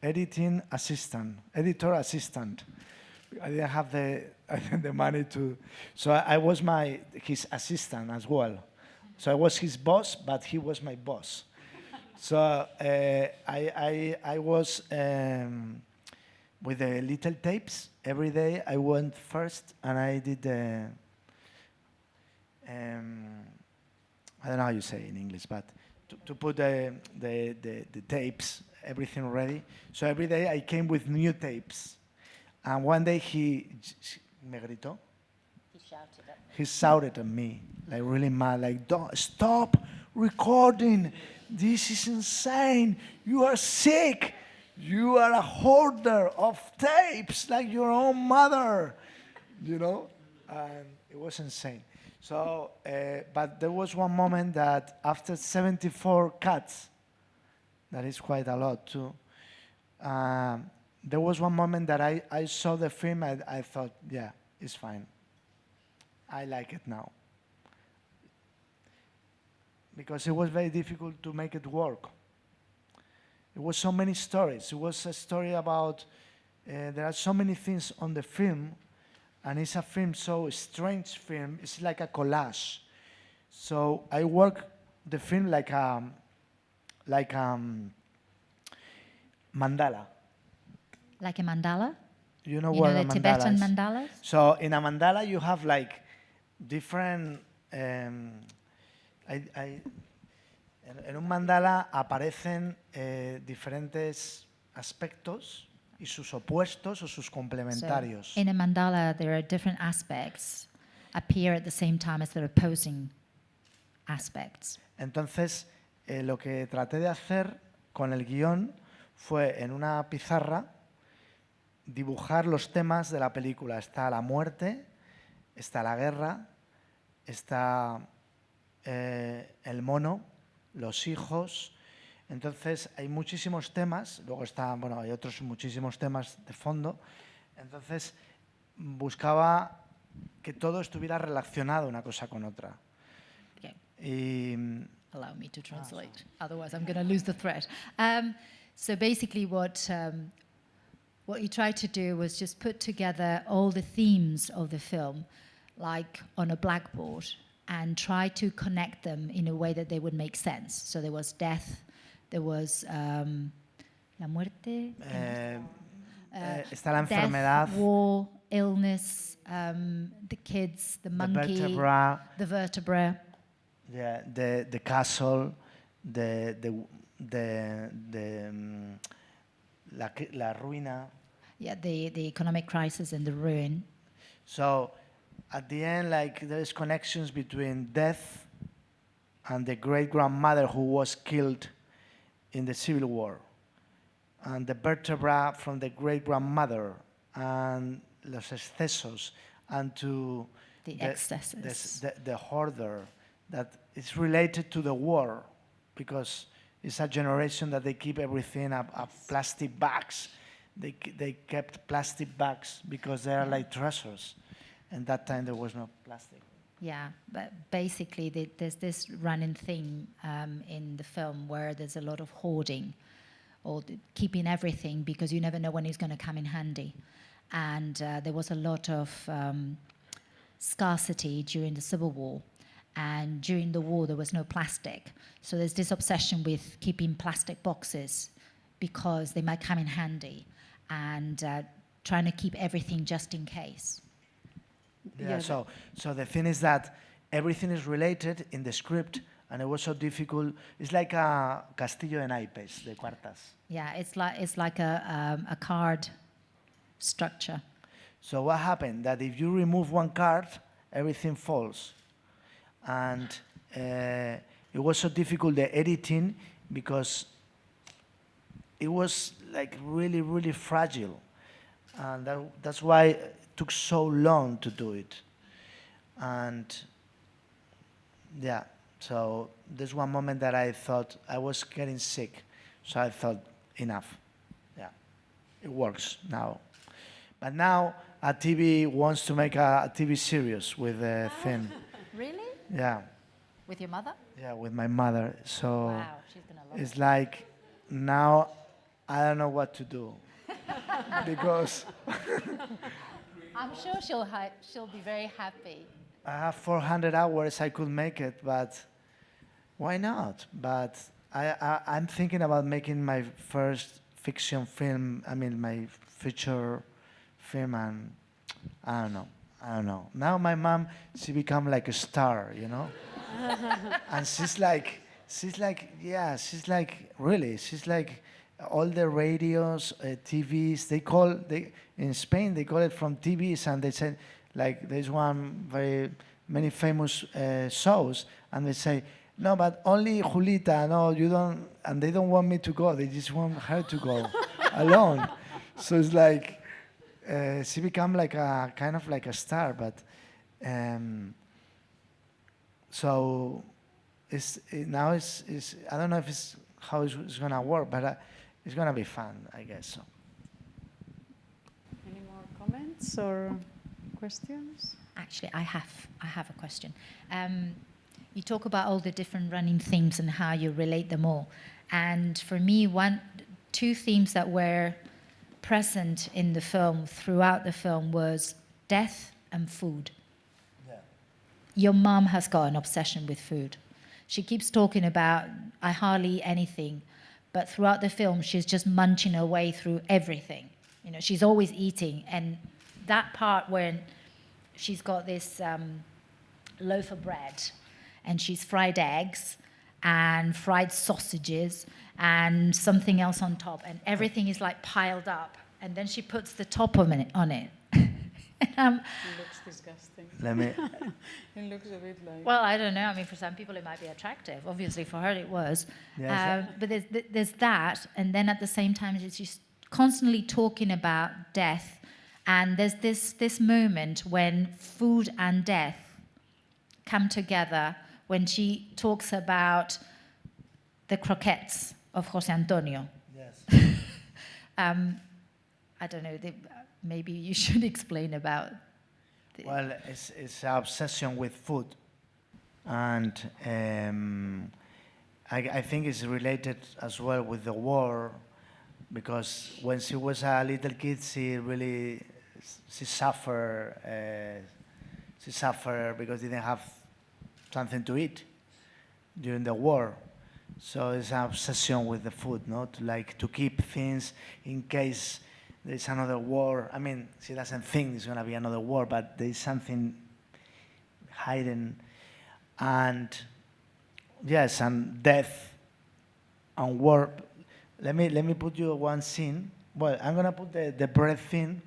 editor assistant. I didn't have the money to, so I was his assistant as well. So I was his boss, but he was my boss. So I was with the little tapes every day. I went first and I did the, I don't know how you say in English, but to put the tapes, everything ready. So every day I came with new tapes. And one day me gritó. He shouted at me, like really mad, like, don't stop recording. This is insane. You are sick. You are a hoarder of tapes like your own mother, you know? And it was insane. So, but there was one moment that after 74 cuts, that is quite a lot too, there was one moment that I saw the film, I thought, yeah, it's fine. I like it now. Because it was very difficult to make it work. It was so many stories. It was a story about, there are so many things on the film, and it's a film, so strange film. It's like a collage. So I work the film like mandala. Like a mandala? You know You what know a the mandala Tibetan is? mandalas? So in a mandala you have like different En un mandala aparecen diferentes aspectos y sus opuestos o sus complementarios. So in a mandala, there are different aspects appear at the same time as the opposing aspects. Entonces, lo que traté de hacer con el guión fue en una pizarra dibujar los temas de la película. Está la muerte, está la guerra, está el mono, los hijos. Entonces hay muchísimos temas, luego hay otros muchísimos temas de fondo. Entonces buscaba que todo estuviera relacionado una cosa con otra. Okay. Y, allow me to translate, otherwise I'm going to lose the thread. So basically what you tried to do was just put together all the themes of the film, like on a blackboard, and try to connect them in a way that they would make sense. So there was death, there was la muerte, está la enfermedad, death, war, illness, the kids, the monkey, the vertebra. Yeah, the castle, la ruina. Yeah, the economic crisis and the ruin. So at the end, like, there is connections between death and the great-grandmother who was killed in the Civil War, and the vertebra from the great-grandmother, and los excesos, and to the excesses. The hoarder, that is related to the war, because it's a generation that they keep everything up plastic bags. They kept plastic bags because they are like treasures. And that time there was no plastic. Yeah, but basically there's this running theme in the film where there's a lot of hoarding, or keeping everything because you never know when it's going to come in handy. And there was a lot of scarcity during the Civil War. And during the war, there was no plastic. So there's this obsession with keeping plastic boxes because they might come in handy, and trying to keep everything just in case. Yeah, so the thing is that everything is related in the script, and it was so difficult. It's like a castillo de naipes, de cartas. Yeah, it's like a card structure. So what happened? That if you remove one card, everything falls. And it was so difficult, the editing, because it was like really, really fragile. And that's why it took so long to do it. And yeah, so there's one moment that I thought I was getting sick. So I thought, enough. Yeah, it works now. But now a TV wants to make a TV series with the thing. Really? Yeah. With your mother? Yeah, with my mother. So wow, she's gonna love it's it. like now I don't know what to do because I'm sure she'll be very happy. I have 400 hours. I could make it, but why not? But I'm thinking about making my first fiction film. I mean, my feature film, and I don't know. Now my mom, she become like a star, you know? And she's like, all the radios, TVs, in Spain, they call it from TVs, and they say, like, there's many famous shows, and they say, no, but only Julita, no, you don't, and they don't want me to go, they just want her to go alone. So it's like, she become like a kind of like a star, but so now it's I don't know if it's how it's gonna work, but it's gonna be fun, I guess. So. Any more comments or questions? Actually, I have a question. You talk about all the different running themes and how you relate them all, and for me, two themes that were present in the film, throughout the film, was death and food. Yeah. Your mom has got an obsession with food. She keeps talking about, I hardly eat anything, but throughout the film, she's just munching her way through everything. You know, she's always eating, and that part when she's got this loaf of bread, and she's fried eggs, and fried sausages and something else on top, and everything is like piled up, and then she puts the top on it. And it looks disgusting. Let me. It looks a bit like. Well, I don't know. I mean, for some people it might be attractive. Obviously, for her it was. Yes. But there's that, and then at the same time, she's constantly talking about death, and there's this moment when food and death come together when she talks about the croquettes of José Antonio. Yes. I don't know. Maybe you should explain about. Well, it's an obsession with food, and I think it's related as well with the war, because when she was a little kid, she suffered. She suffered because she didn't have something to eat during the war. So it's an obsession with the food, not like to keep things in case there's another war. I mean, she doesn't think there's going to be another war, but there's something hidden. And yes, and death and war. Let me put you one scene. Well, I'm going to put the bread thing.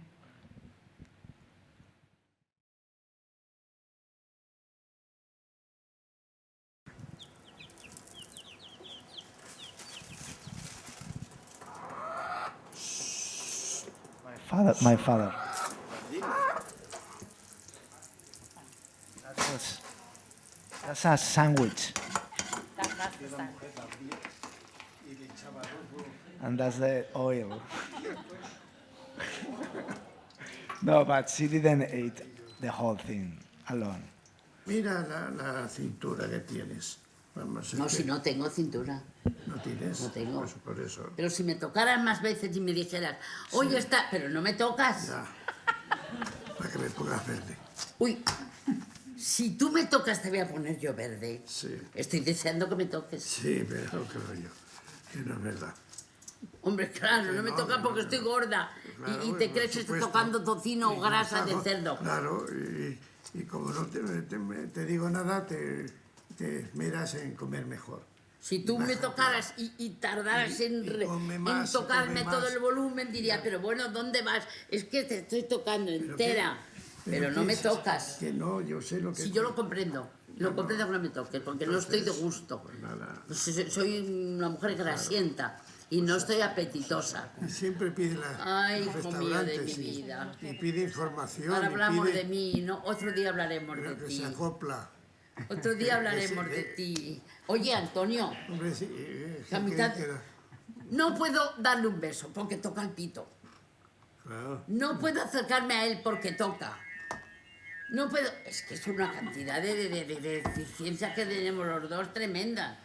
My father. That's a sandwich. That's the sandwich. And that's the oil. No, but she didn't eat the whole thing alone. Mira la cintura que tienes. Vamos, No, si no tengo cintura. ¿No tienes? No tengo. Pues por eso. Pero si me tocaras más veces y me dijeras, oye, está, pero no me tocas. Ya. Para que me pongas verde. Uy, si tú me tocas te voy a poner yo verde. Sí. Estoy deseando que me toques. Sí, pero creo yo que no es verdad. Hombre, claro, no me toca porque estoy gorda. Claro, y te por crees que estoy supuesto. tocando tocino o grasa de cerdo. Claro, y como no te digo nada, te miras en comer mejor. Si tú me tocaras y tardaras en tocarme todo el volumen, diría, pero bueno, ¿dónde vas? Es que te estoy tocando entera, pero no me tocas. Que no, yo sé lo que... Si yo lo comprendo que no me toques, porque no estoy de gusto. Pues nada. Soy una mujer grasienta y no estoy apetitosa. Y siempre pide Ay, los hijo mío de mi restaurantes vida. y pide información. Ahora y hablamos pide de mí, ¿no? Otro día hablaremos de que ti. se acopla. Otro día hablaremos de ti. Oye, Antonio, Hombre, sí, que a mitad- no puedo darle un beso porque toca el pito. Claro. No puedo acercarme a él porque toca. No puedo... Es que es una cantidad de deficiencias que tenemos los dos tremenda.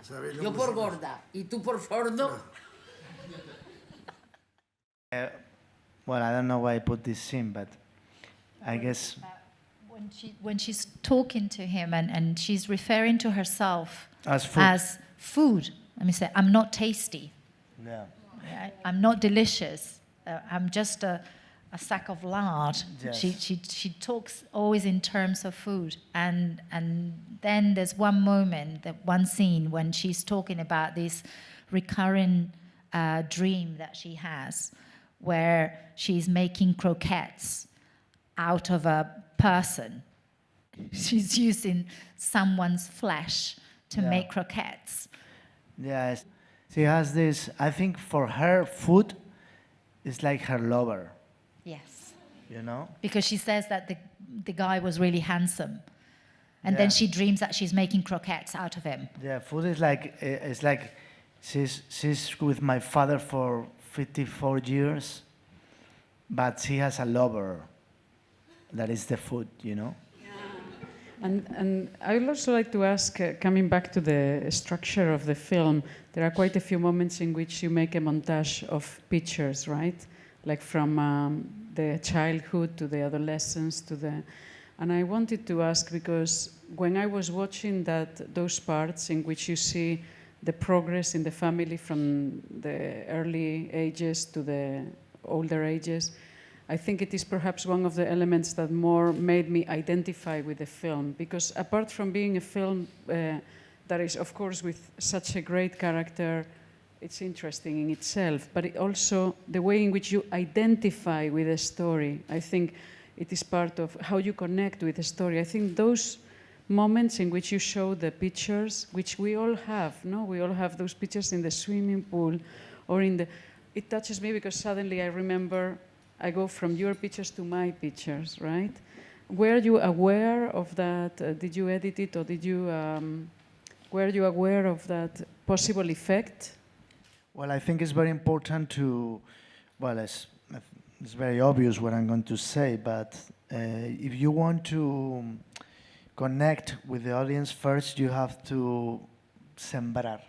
¿Sabes lo Yo que por se- gorda y tú por sordo. Well, I don't know why I put this scene, but I guess... When she's talking to him and she's referring to herself As food. as food. Let me say, I'm not tasty. Yeah. I'm not delicious. I'm just a sack of lard. Yes. She talks always in terms of food. And then there's one moment, one scene when she's talking about this recurring dream that she has, where she's making croquettes out of a person. She's using someone's flesh to Yeah. make croquettes. Yes. She has this, I think for her, food is like her lover, Yes. you know? Because she says that the guy was really handsome. And Yeah. then she dreams that she's making croquettes out of him. Yeah, food is like, it's like she's with my father for 54 years, but she has a lover that is the food, you know? And I would also like to ask, coming back to the structure of the film, there are quite a few moments in which you make a montage of pictures, right? Like from the childhood to the adolescence to the... And I wanted to ask, because when I was watching those parts in which you see the progress in the family from the early ages to the older ages, I think it is perhaps one of the elements that more made me identify with the film, because apart from being a film that is, of course, with such a great character, it's interesting in itself, but it also the way in which you identify with a story, I think it is part of how you connect with a story. I think those moments in which you show the pictures, which we all have, no? We all have those pictures in the swimming pool or in the... It touches me because suddenly I remember I go from your pictures to my pictures, right? Were you aware of that? Did you edit it or did you... were you aware of that possible effect? Well, I think it's very important to... Well, it's very obvious what I'm going to say, but if you want to connect with the audience, first you have to sembrar.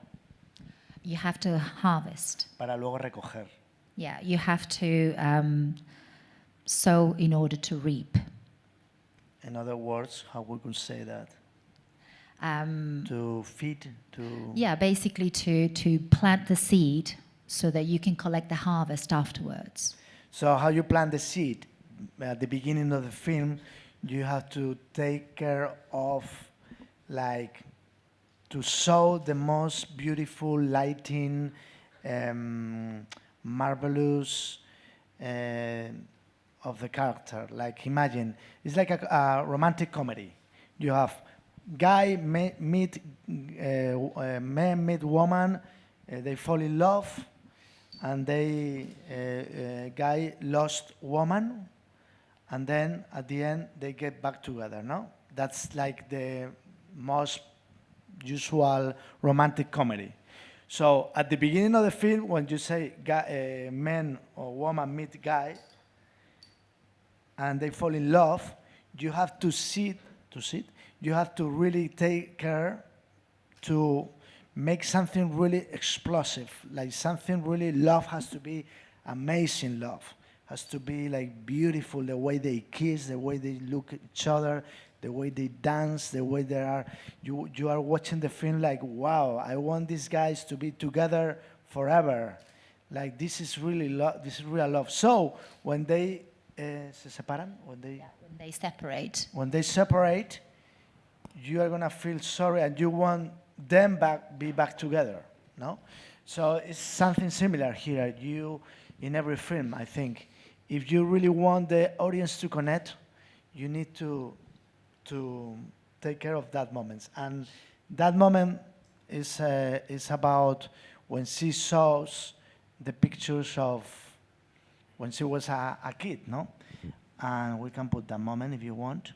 You have to harvest. Para luego recoger. Yeah, you have to sow in order to reap. In other words, how we could say that? To feed, to... Yeah, basically to plant the seed so that you can collect the harvest afterwards. So how you plant the seed? At the beginning of the film, you have to take care of, like, to sow the most beautiful lighting, marvelous of the character. Like, imagine, it's like a romantic comedy. You have man meet woman, they fall in love, and guy lost woman, and then at the end they get back together, no? That's like the most usual romantic comedy. So at the beginning of the film, when you say man or woman meet guy, and they fall in love, you have to you have to really take care to make something really explosive, like something really, love has to be amazing love, has to be like beautiful, the way they kiss, the way they look at each other, the way they dance, the way they are, you are watching the film like, wow, I want these guys to be together forever. Like this is really love, this is real love. So when they se separan, when they separate, you are gonna feel sorry and you want them be back together, no? So it's something similar here. In every film, I think, if you really want the audience to connect, you need to take care of that moment. And that moment is about when she shows the pictures of when she was a kid, no? And we can put that moment if you want.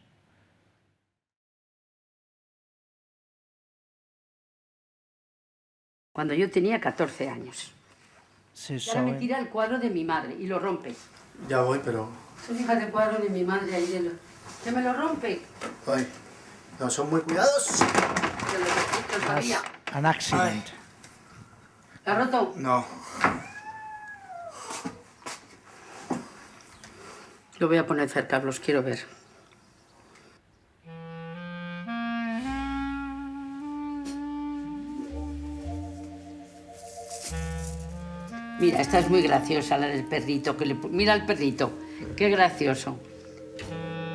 Cuando yo tenía 14 años. Sí, y ahora me tira el cuadro de mi madre y lo rompe. Ya voy, pero... Tú fíjate el cuadro de mi madre ahí, que me lo rompe. Ay, no, son muy cuidadosos. An accident. ¿La ha roto? No. Lo voy a poner cerca, los quiero ver. Mira, esta es muy graciosa, la del perrito. Mira el perrito, qué gracioso.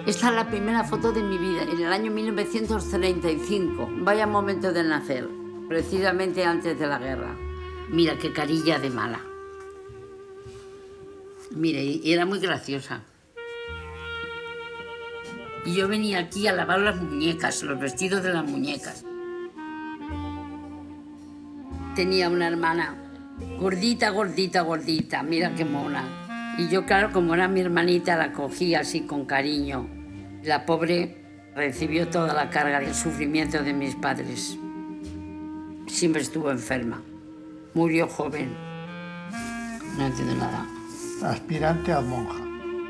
Esta es la primera foto de mi vida, en el año 1935. Vaya momento de nacer, precisamente antes de la guerra. Mira, qué carilla de mala. Mira, y era muy graciosa. Y yo venía aquí a lavar las muñecas, los vestidos de las muñecas. Tenía una hermana gordita, gordita, gordita, mira qué mona. Y yo, claro, como era mi hermanita, la cogí así con cariño. La pobre recibió toda la carga del sufrimiento de mis padres. Siempre estuvo enferma. Murió joven. No entiendo nada. Aspirante a monja.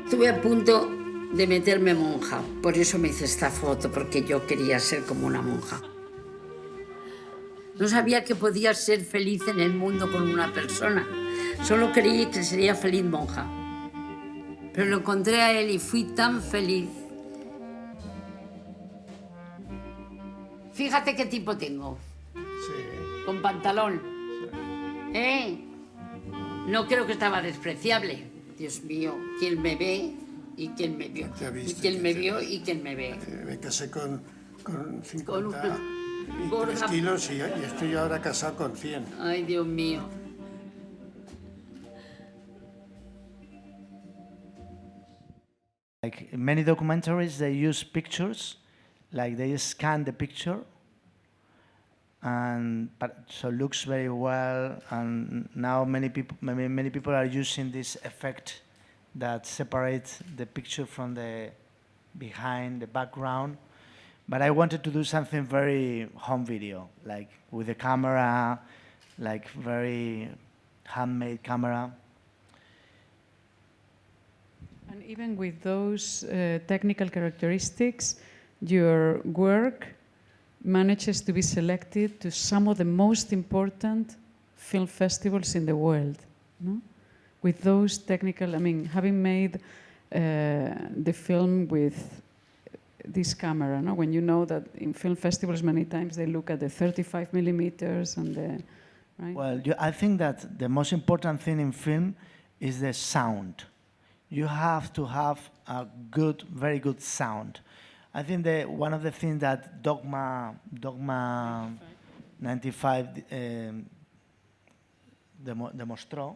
Estuve a punto de meterme monja. Por eso me hice esta foto, porque yo quería ser como una monja. No sabía que podía ser feliz en el mundo con una persona. Solo creí que sería feliz monja. Pero lo encontré a él y fui tan feliz. Fíjate qué tipo tengo. Sí. Con pantalón. Sí. No creo que estaba despreciable. Dios mío, ¿quién me ve y quién me vio? Y quién me vio y quién me ve. Me casé con 50... Y 3 kilos y estoy ahora casado con 100. Ay, Dios mío. Like in many documentaries, they use pictures, like they scan the picture, and so looks very well. And now many people are using this effect that separates the picture from the behind the background. But I wanted to do something very home video, like with the camera, like very handmade camera. And even with those technical characteristics, your work manages to be selected to some of the most important film festivals in the world. No? With those technical, I mean, having made the film with this camera, no? When you know that in film festivals many times they look at the 35 millimeters and the, right? Well, I think that the most important thing in film is the sound. You have to have a good, very good sound. I think that one of the things that Dogma 95 demostró,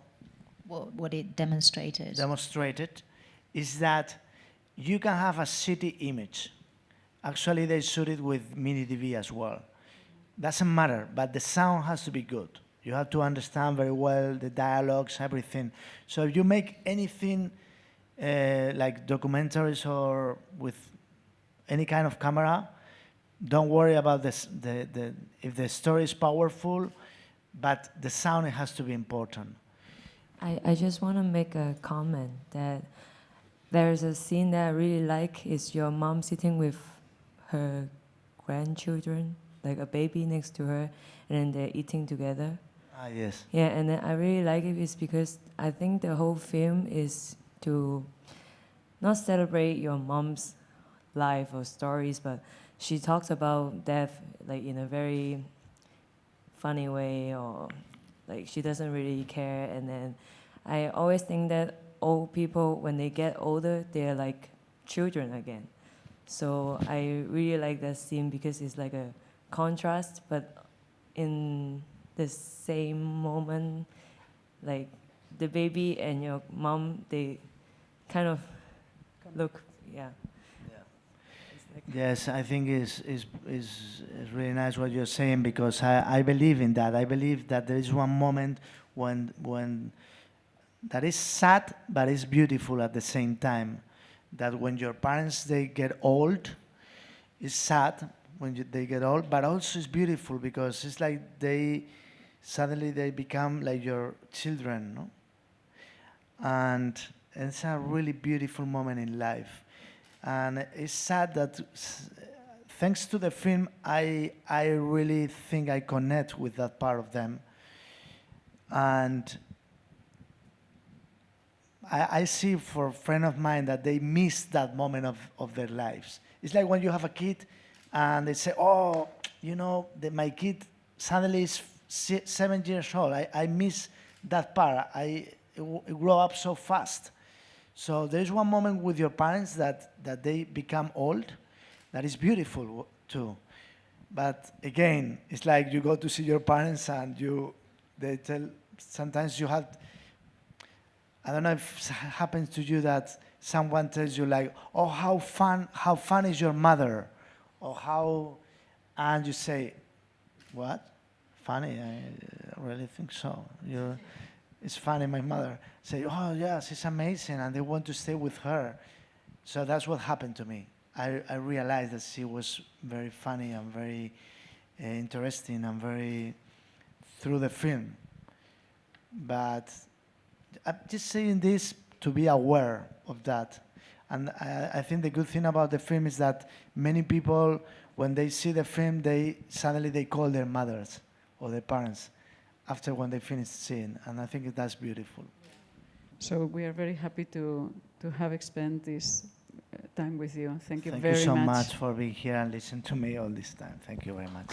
what it demonstrated is that you can have a city image. Actually, they shoot it with mini DV as well. Doesn't matter, but the sound has to be good. You have to understand very well the dialogues, everything. So if you make anything like documentaries or with any kind of camera, don't worry about this, if the story is powerful, but the sound has to be important. I just want to make a comment that there's a scene that I really like is your mom sitting with her grandchildren, like a baby next to her, and then they're eating together. Ah, yes. Yeah, and then I really like it is because I think the whole film is to not celebrate your mom's life or stories, but she talks about death like in a very funny way, or like she doesn't really care. And then I always think that old people, when they get older, they're like children again. So I really like that scene because it's like a contrast, but in the same moment, like the baby and your mom, they kind of look, yeah. Yes, I think it's really nice what you're saying, because I believe in that. I believe that there is one moment when that is sad, but it's beautiful at the same time. That when your parents, they get old, it's sad when they get old, but also it's beautiful because it's like suddenly they become like your children, no? And it's a really beautiful moment in life. And it's sad that thanks to the film, I really think I connect with that part of them. And I see for a friend of mine that they miss that moment of their lives. It's like when you have a kid and they say, oh, you know, my kid suddenly is 7 years old. I miss that part. It grew up so fast. So there's one moment with your parents that they become old. That is beautiful too. But again, it's like you go to see your parents and they tell, sometimes you have, I don't know if it happens to you that someone tells you like, oh, how fun is your mother? Or how, and you say, what? Funny? I really think so. It's funny, my mother. Say, oh yes, it's amazing, and they want to stay with her. So that's what happened to me. I realized that she was very funny and very interesting and very through the film. But I'm just saying this to be aware of that. And I think the good thing about the film is that many people, when they see the film, suddenly they call their mothers or their parents after when they finish seeing, and I think that's beautiful. So we are very happy to have spent this time with you. Thank you very much. Thank you so much for being here and listening to me all this time. Thank you very much.